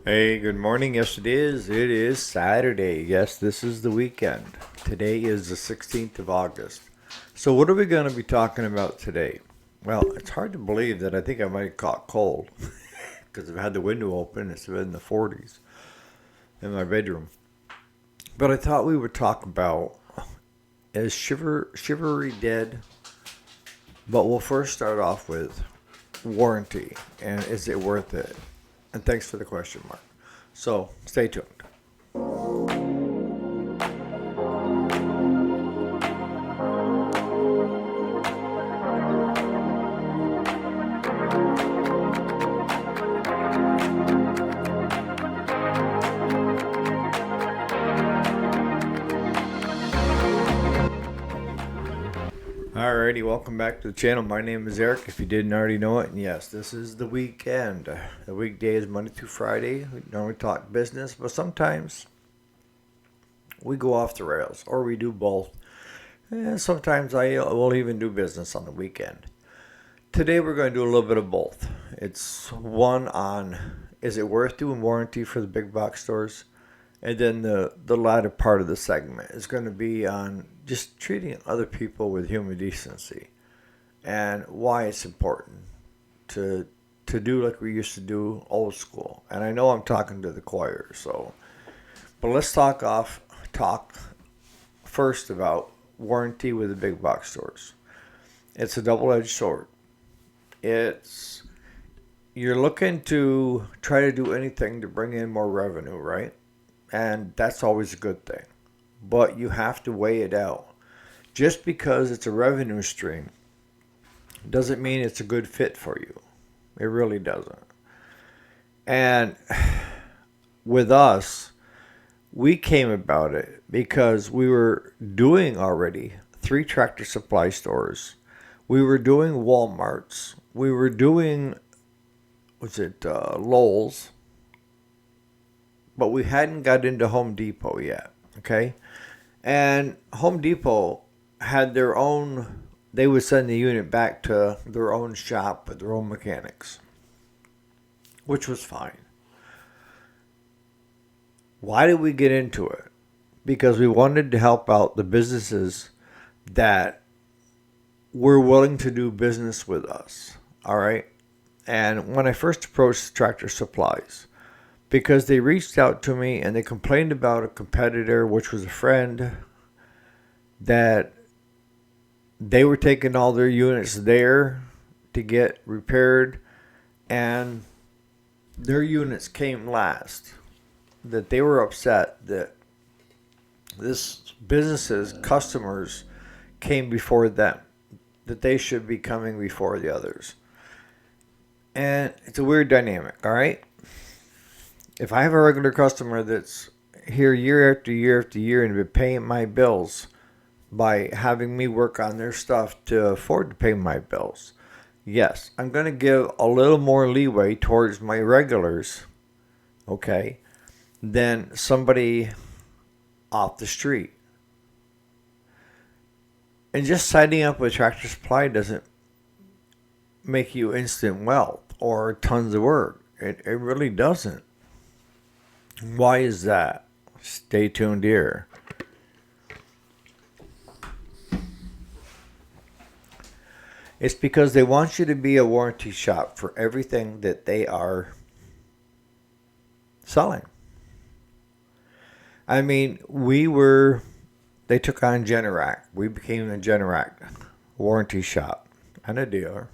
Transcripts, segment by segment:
Hey, good morning. Yes, it is. It is Saturday. Yes, this is the weekend. Today is the 16th of August. So, what are we going to be talking about today? Well, it's hard to believe that I think I might have caught cold because I've had the window open. It's been in the 40s in my bedroom. But I thought we would talk about is chivalry dead? But we'll first start off with warranty and is it worth it? And thanks for the question, Mark. So, stay tuned. Alrighty, welcome back to the channel. My name is Eric, if you didn't already know it. And yes, this is the weekend. The weekday is Monday through Friday. We normally talk business, but sometimes we go off the rails, or we do both. And sometimes I will even do business on the weekend. Today we're going to do a little bit of both. It's one on is it worth doing warranty for the big box stores? And then the latter part of the segment is going to be on just treating other people with human decency and why it's important to do like we used to do old school. And I know I'm talking to the choir, so but let's talk first about warranty with the big box stores. It's a double-edged sword. It's you're looking to try to do anything to bring in more revenue, right? And that's always a good thing. But you have to weigh it out. Just because it's a revenue stream doesn't mean it's a good fit for you. It really doesn't. And with us, we came about it because we were doing already 3 Tractor Supply stores. We were doing Walmarts. We were doing, Lowell's, but we hadn't got into Home Depot yet. Okay, and Home Depot had their own. They would send the unit back to their own shop with their own mechanics, which was fine. Why did we get into it? Because we wanted to help out the businesses that were willing to do business with us. All right. And when I first approached Tractor Supplies, because they reached out to me and they complained about a competitor, which was a friend, that they were taking all their units there to get repaired and their units came last. That they were upset that this business's customers came before them, that they should be coming before the others. And it's a weird dynamic, all right? If I have a regular customer that's here year after year after year and been paying my bills by having me work on their stuff to afford to pay my bills, yes, I'm going to give a little more leeway towards my regulars, okay, than somebody off the street. And just signing up with Tractor Supply doesn't make you instant wealth or tons of work. It really doesn't. Why is that? Stay tuned here. It's because they want you to be a warranty shop for everything that they are selling. I mean, they took on Generac. We became a Generac warranty shop and a dealer.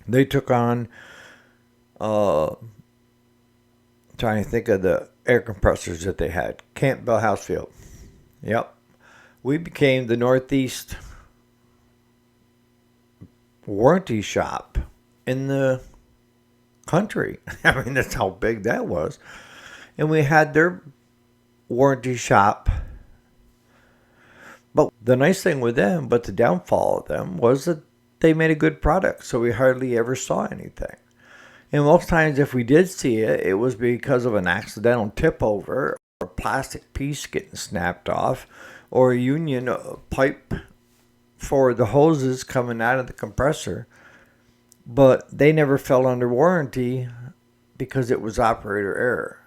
They took on, trying to think of the air compressors that they had. Campbell Housefield. Yep. We became the Northeast warranty shop in the country. I mean, that's how big that was. And we had their warranty shop. But the nice thing with them, but the downfall of them, was that they made a good product. So we hardly ever saw anything. And most times if we did see it, it was because of an accidental tip over, or a plastic piece getting snapped off, or a union pipe for the hoses coming out of the compressor. But they never fell under warranty because it was operator error.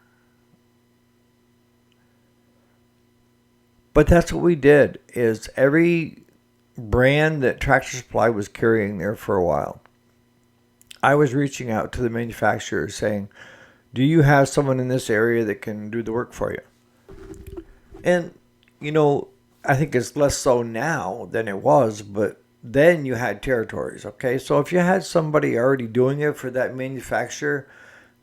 But that's what we did, is every brand that Tractor Supply was carrying there for a while, I was reaching out to the manufacturer saying, do you have someone in this area that can do the work for you? And, I think it's less so now than it was, but then you had territories, okay? So if you had somebody already doing it for that manufacturer,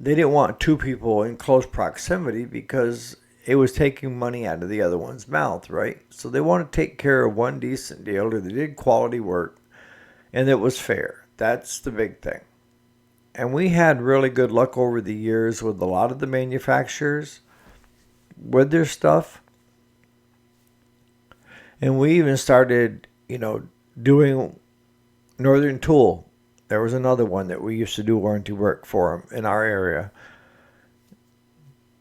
they didn't want two people in close proximity because it was taking money out of the other one's mouth, right? So they want to take care of one decent deal, or they did quality work, and it was fair. That's the big thing. And we had really good luck over the years with a lot of the manufacturers with their stuff. And we even started, doing Northern Tool. There was another one that we used to do warranty work for them in our area.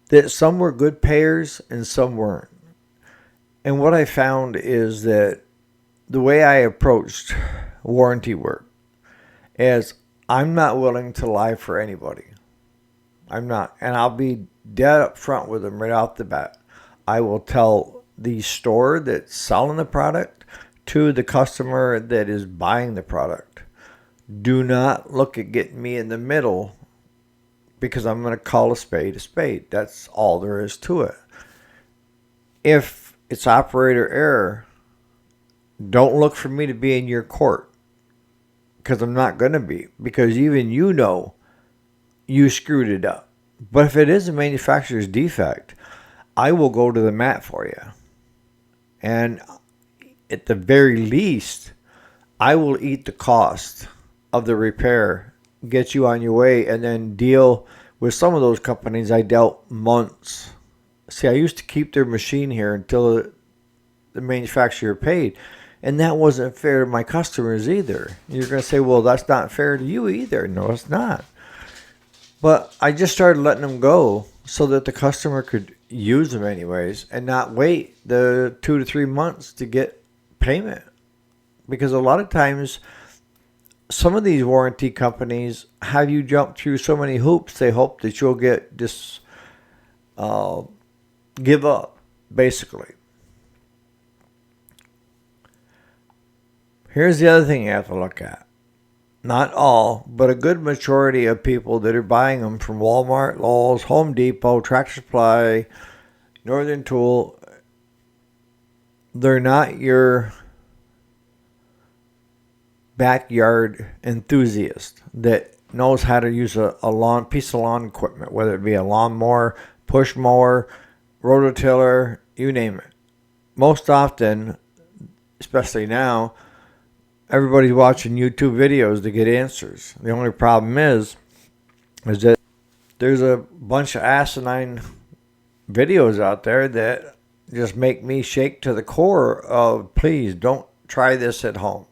That some were good payers and some weren't. And what I found is that the way I approached warranty work is I'm not willing to lie for anybody. I'm not. And I'll be dead up front with them right off the bat. I will tell the store that's selling the product to the customer that is buying the product. Do not look at getting me in the middle, because I'm going to call a spade a spade. That's all there is to it. If it's operator error, don't look for me to be in your court, because I'm not going to be, because even you screwed it up. But if it is a manufacturer's defect, I will go to the mat for you. And at the very least, I will eat the cost of the repair, get you on your way, and then deal with some of those companies. I dealt months. See, I used to keep their machine here until the manufacturer paid, and that wasn't fair to my customers either. You're going to say, well, that's not fair to you either. No, it's not. But I just started letting them go so that the customer could use them anyways and not wait the 2 to 3 months to get payment. Because a lot of times, some of these warranty companies have you jump through so many hoops, they hope that you'll get give up, basically. Here's the other thing you have to look at. Not all, but a good majority of people that are buying them from Walmart, Lowe's, Home Depot, Tractor Supply, Northern Tool, they're not your backyard enthusiast that knows how to use a piece of lawn equipment, whether it be a lawnmower, push mower, rototiller, you name it. Most often, especially now, everybody's watching YouTube videos to get answers. The only problem is that there's a bunch of asinine videos out there that just make me shake to the core of, please don't try this at home,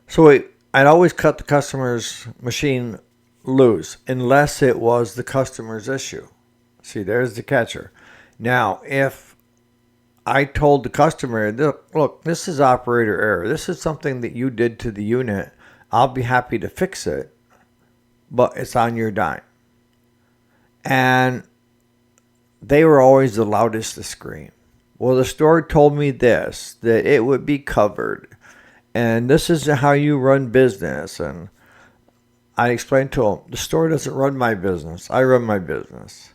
So I'd always cut the customer's machine loose unless it was the customer's issue. See, there's the catcher. Now, if I told the customer, look, this is operator error. This is something that you did to the unit. I'll be happy to fix it, but it's on your dime. And they were always the loudest to scream. Well, the store told me this, that it would be covered. And this is how you run business. And I explained to them, the store doesn't run my business. I run my business.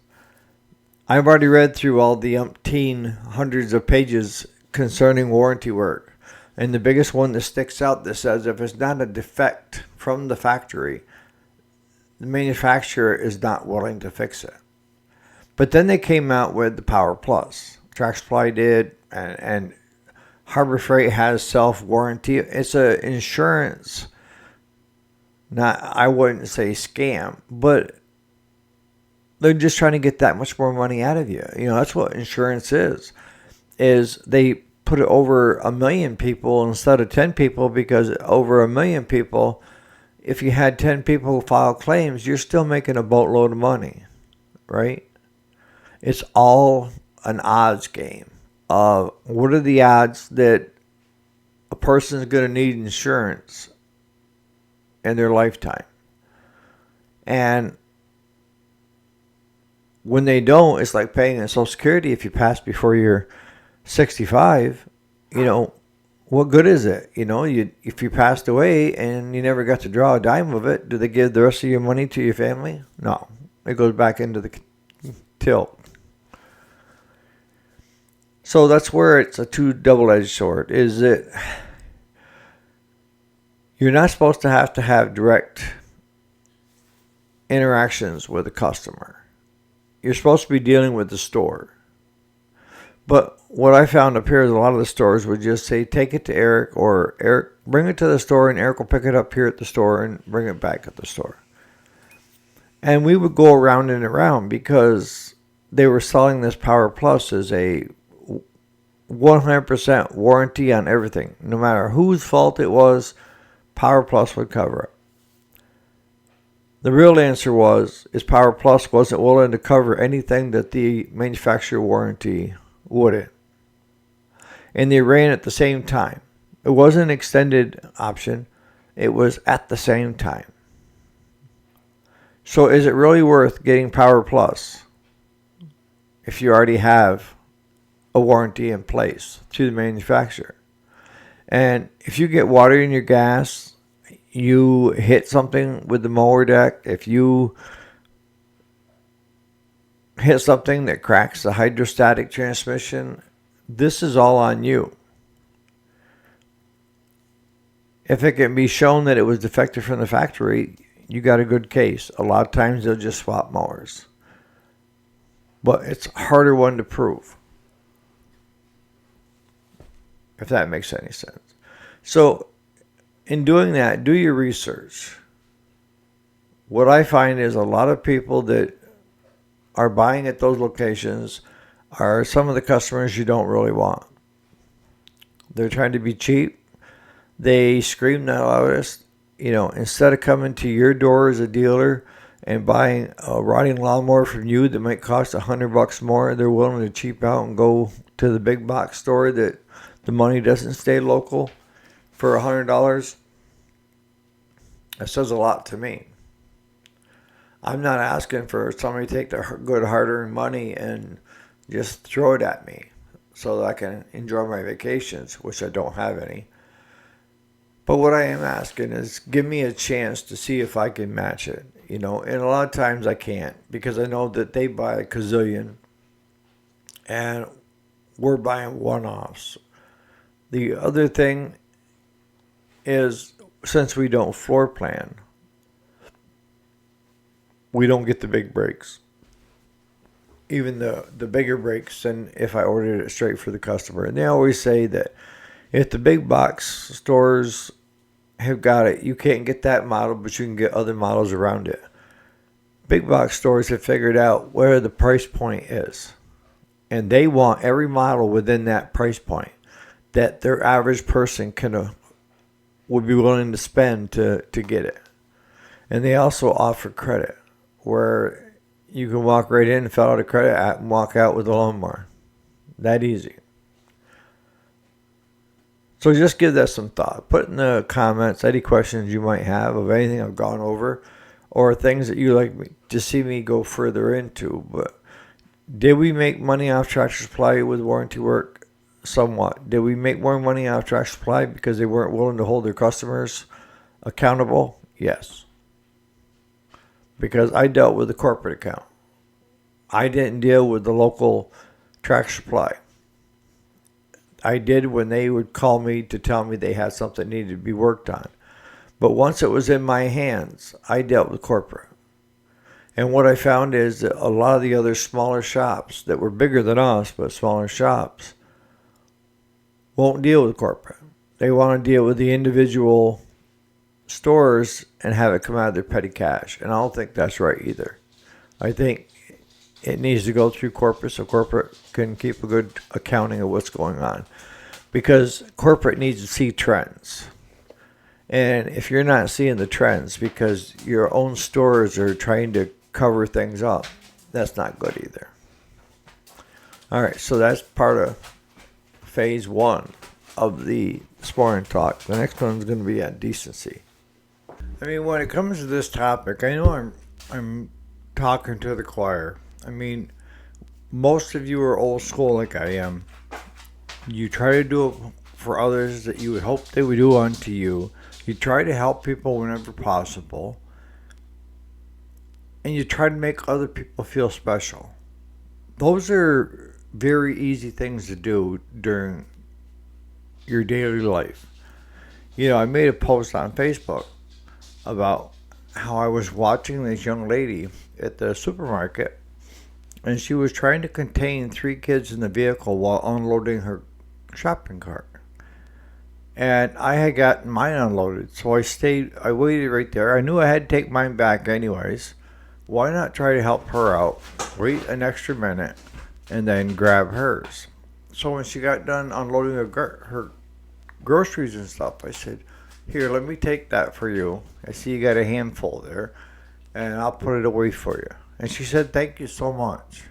I've already read through all the hundreds of pages concerning warranty work. And the biggest one that sticks out that says if it's not a defect from the factory, the manufacturer is not willing to fix it. But then they came out with the Power Plus. Tractor Supply did, and Harbor Freight has self-warranty. It's an insurance, I wouldn't say scam, but they're just trying to get that much more money out of you. That's what insurance is they put it over 1 million people instead of 10 people, because over 1 million people, if you had 10 people who file claims, you're still making a boatload of money, right? It's all an odds game. What are the odds that a person is going to need insurance in their lifetime? And when they don't, it's like paying in Social Security if you pass before you're 65. What good is it? If you passed away and you never got to draw a dime of it, do they give the rest of your money to your family? No. It goes back into the till. So that's where it's a double-edged sword, is that you're not supposed to have direct interactions with a customer. You're supposed to be dealing with the store. But what I found up here is a lot of the stores would just say, take it to Eric, or Eric, bring it to the store, and Eric will pick it up here at the store and bring it back at the store. And we would go around and around because they were selling this Power Plus as a 100% warranty on everything. No matter whose fault it was, Power Plus would cover it. The real answer is Power Plus wasn't willing to cover anything that the manufacturer warranty wouldn't. And they ran at the same time. It wasn't an extended option. It was at the same time. So is it really worth getting Power Plus if you already have a warranty in place to the manufacturer? And if you get water in your gas, you hit something with the mower deck, if you hit something that cracks the hydrostatic transmission, this is all on you. If it can be shown that it was defective from the factory, you got a good case. A lot of times they'll just swap mowers. But it's a harder one to prove, if that makes any sense. So in doing that, do your research. What I find is a lot of people that are buying at those locations are some of the customers you don't really want. They're trying to be cheap. They scream the loudest. Instead of coming to your door as a dealer and buying a rotting lawnmower from you that might cost $100 more, they're willing to cheap out and go to the big box store that the money doesn't stay local for $100. That says a lot to me. I'm not asking for somebody to take their good hard-earned money and just throw it at me so that I can enjoy my vacations, which I don't have any. But what I am asking is give me a chance to see if I can match it. And a lot of times I can't because I know that they buy a gazillion and we're buying one-offs. The other thing is, since we don't floor plan, we don't get the big breaks. Even the bigger breaks than if I ordered it straight for the customer. And they always say that if the big box stores have got it, you can't get that model, but you can get other models around it. Big box stores have figured out where the price point is. And they want every model within that price point that their average person would be willing to spend to get it. And they also offer credit, where you can walk right in and fill out a credit app and walk out with a lawnmower. That easy. So just give that some thought. Put in the comments any questions you might have of anything I've gone over or things that you like to see me go further into. But did we make money off Tractor Supply with warranty work? Somewhat. Did we make more money off Tractor Supply because they weren't willing to hold their customers accountable? Yes. Because I dealt with the corporate account. I didn't deal with the local Tractor Supply. I did when they would call me to tell me they had something that needed to be worked on. But once it was in my hands, I dealt with corporate. And what I found is that a lot of the other smaller shops that were bigger than us, but smaller shops, won't deal with corporate. They want to deal with the individual stores and have it come out of their petty cash. And I don't think that's right either. I think it needs to go through corporate so corporate can keep a good accounting of what's going on. Because corporate needs to see trends. And if you're not seeing the trends because your own stores are trying to cover things up, that's not good either. All right, so that's part of phase 1 of the Sporting Talk. The next one's going to be on decency. I mean, when it comes to this topic, I know I'm I'm talking to the choir. I mean, most of you are old school like I am. You try to do it for others that you would hope they would do unto you. You try to help people whenever possible. And you try to make other people feel special. Those are very easy things to do during your daily life. I made a post on Facebook about how I was watching this young lady at the supermarket, and she was trying to contain three kids in the vehicle while unloading her shopping cart. And I had gotten mine unloaded, so I waited right there. I knew I had to take mine back anyways. Why not try to help her out, wait an extra minute, and then grab hers? So when she got done unloading her groceries and stuff, I said, "Here, let me take that for you. I see you got a handful there, and I'll put it away for you." And she said, "Thank you so much."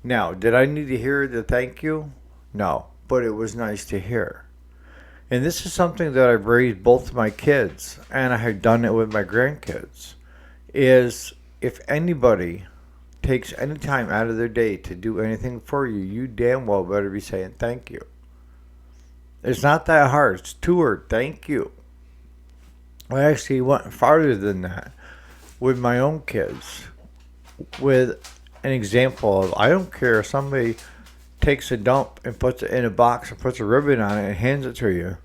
Now, did I need to hear the thank you? No, but it was nice to hear. And this is something that I've raised both my kids, and I have done it with my grandkids, is if anybody takes any time out of their day to do anything for you, you damn well better be saying thank you. It's not that hard. It's two words, thank you. I actually went farther than that with my own kids, with an example of I don't care if somebody takes a dump and puts it in a box and puts a ribbon on it and hands it to you.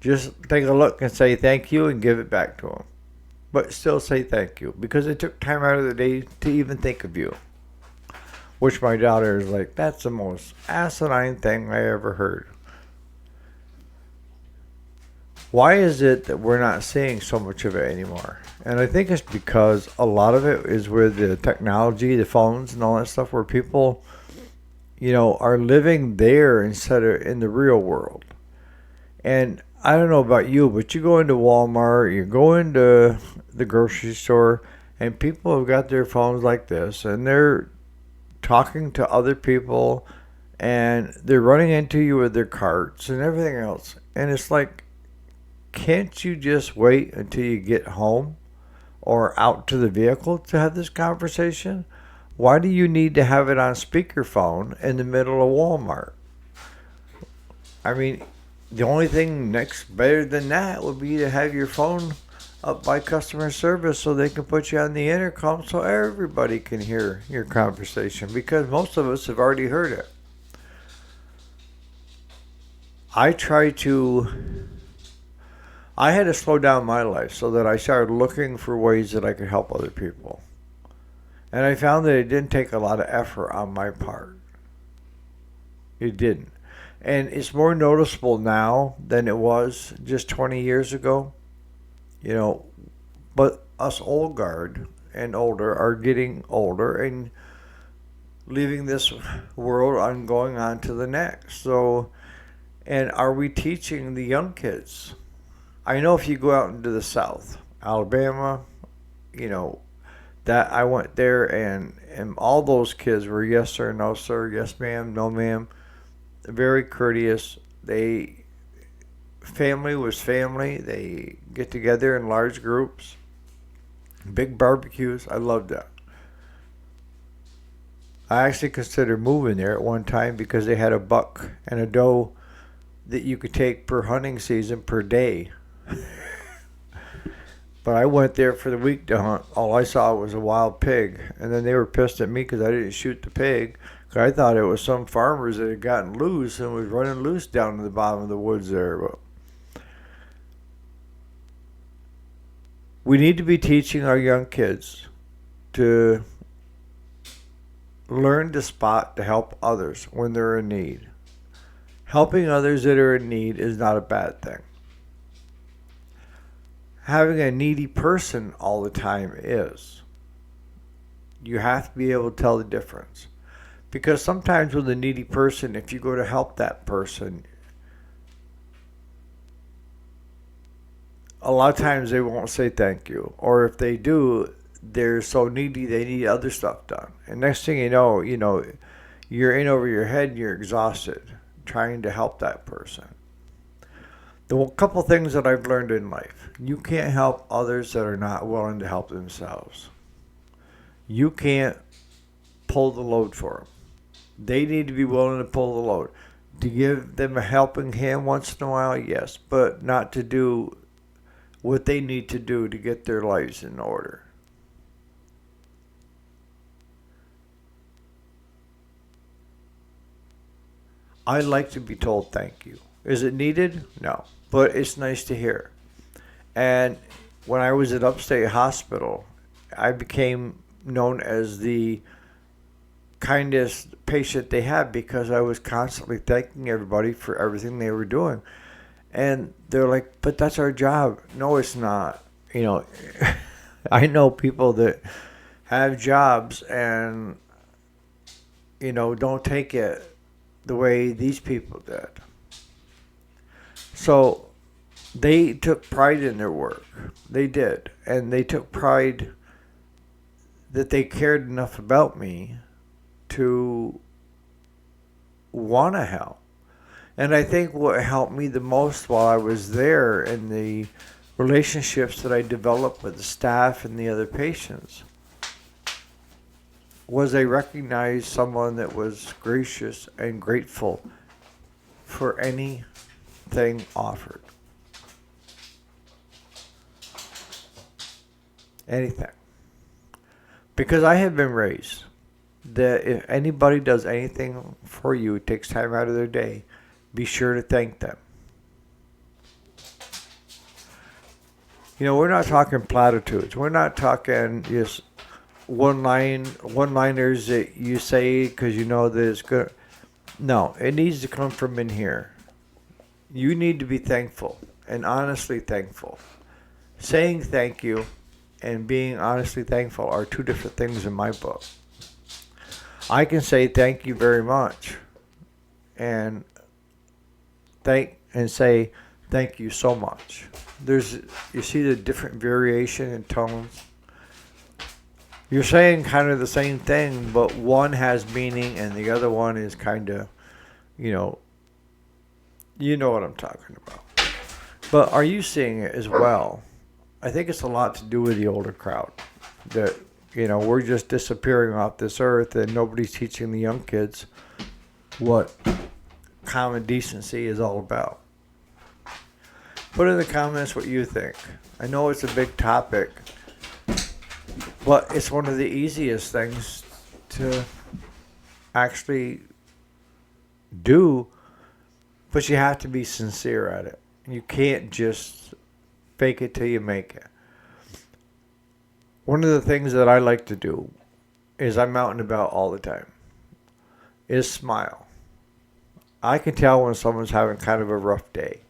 Just take a look and say thank you and give it back to them. But still say thank you because they took time out of their day to even think of you. Which my daughter is like, that's the most asinine thing I ever heard. Why is it that we're not seeing so much of it anymore? And I think it's because a lot of it is with the technology, the phones and all that stuff where people, are living there instead of in the real world. And I don't know about you, but you go into Walmart, you go into the grocery store, and people have got their phones like this, and they're talking to other people, and they're running into you with their carts and everything else. And it's like, can't you just wait until you get home or out to the vehicle to have this conversation? Why do you need to have it on speakerphone in the middle of Walmart? I mean, the only thing next better than that would be to have your phone up by customer service so they can put you on the intercom so everybody can hear your conversation because most of us have already heard it. I had to slow down my life so that I started looking for ways that I could help other people. And I found that it didn't take a lot of effort on my part. It didn't. And it's more noticeable now than it was just 20 years ago. But us old guard and older are getting older and leaving this world and going on to the next. So, and are we teaching the young kids? I know if you go out into the South, Alabama, that I went there and all those kids were yes sir, no sir, yes ma'am, no ma'am, very courteous. Family was family. They get together in large groups, big barbecues. I loved that. I actually considered moving there at one time because they had a buck and a doe that you could take per hunting season per day. But I went there for the week to hunt. All I saw was a wild pig. And then they were pissed at me because I didn't shoot the pig. Because I thought it was some farmers that had gotten loose and was running loose down to the bottom of the woods there. But we need to be teaching our young kids to learn to spot to help others when they're in need. Helping others that are in need is not a bad thing. Having a needy person all the time is. You have to be able to tell the difference. Because sometimes with a needy person, if you go to help that person, a lot of times they won't say thank you. Or if they do, they're so needy they need other stuff done. And next thing you know, you're in over your head and you're exhausted trying to help that person. The couple things that I've learned in life: you can't help others that are not willing to help themselves. You can't pull the load for them. They need to be willing to pull the load. To give them a helping hand once in a while, yes, but not to do what they need to do to get their lives in order. I like to be told thank you. Is it needed? No, but it's nice to hear. And when I was at Upstate Hospital, I became known as the kindest patient they had because I was constantly thanking everybody for everything they were doing. And they're like, but that's our job. No, it's not. You know, I know people that have jobs and, don't take it the way these people did. So they took pride in their work. They did. And they took pride that they cared enough about me to want to help. And I think what helped me the most while I was there and the relationships that I developed with the staff and the other patients was I recognized someone that was gracious and grateful for anything offered. Anything. Because I have been raised that if anybody does anything for you, takes time out of their day, be sure to thank them. We're not talking platitudes. We're not talking just one-liners that you say because you know that it's good. No, it needs to come from in here. You need to be thankful and honestly thankful. Saying thank you and being honestly thankful are two different things in my book. I can say thank you very much and say thank you so much. You see the different variation in tones. You're saying kind of the same thing, but one has meaning and the other one is kind of, you know what I'm talking about. But are you seeing it as well? I think it's a lot to do with the older crowd. That, we're just disappearing off this earth and nobody's teaching the young kids what common decency is all about. Put in the comments what you think. I know it's a big topic, but it's one of the easiest things to actually do, but you have to be sincere at it. You can't just fake it till you make it. One of the things that I like to do is I'm out and about all the time, is smile. I can tell when someone's having kind of a rough day.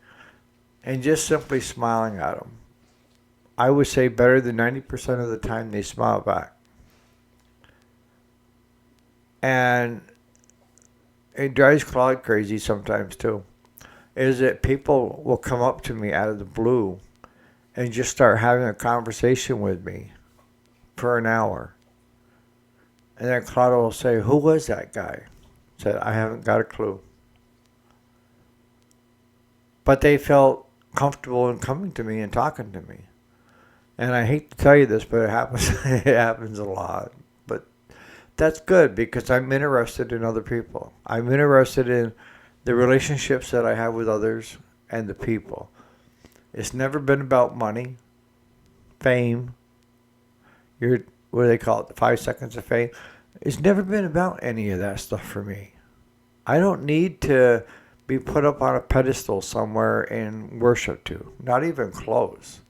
And just simply smiling at them, I would say better than 90% of the time they smile back. And it drives Claude crazy sometimes too, is that people will come up to me out of the blue and just start having a conversation with me for an hour. And then Claude will say, who was that guy? I said, I haven't got a clue. But they felt comfortable in coming to me and talking to me. And I hate to tell you this, but it happens. It happens a lot. But that's good because I'm interested in other people. I'm interested in the relationships that I have with others and the people. It's never been about money, fame. What do they call it? The 5 seconds of fame. It's never been about any of that stuff for me. I don't need to be put up on a pedestal somewhere and worship to. Not even close.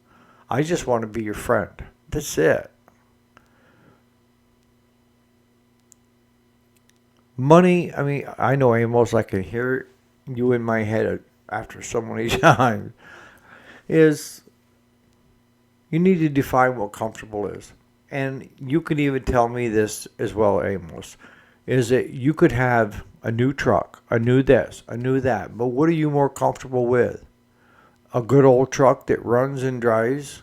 I just want to be your friend. That's it. Money, I know Amos, I can hear you in my head after so many times, is you need to define what comfortable is. And you can even tell me this as well, Amos, is that you could have a new truck, a new this, a new that. But what are you more comfortable with? A good old truck that runs and drives?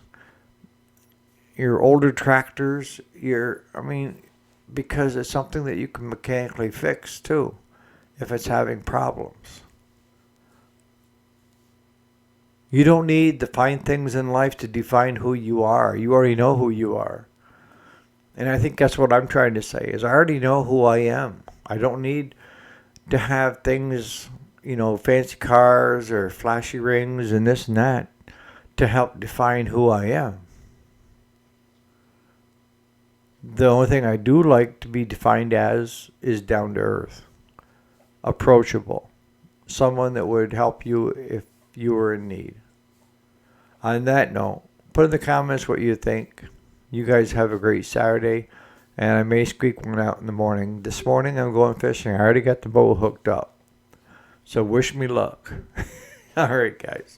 Your older tractors? Because it's something that you can mechanically fix, too, if it's having problems. You don't need to find things in life to define who you are. You already know who you are. And I think that's what I'm trying to say is I already know who I am. I don't need to have things, fancy cars or flashy rings and this and that to help define who I am. The only thing I do like to be defined as is down to earth, approachable, someone that would help you if you were in need. On that note, put in the comments what you think. You guys have a great Saturday, and I may squeak one out in the morning. This morning I'm going fishing. I already got the boat hooked up. So wish me luck. All right, guys.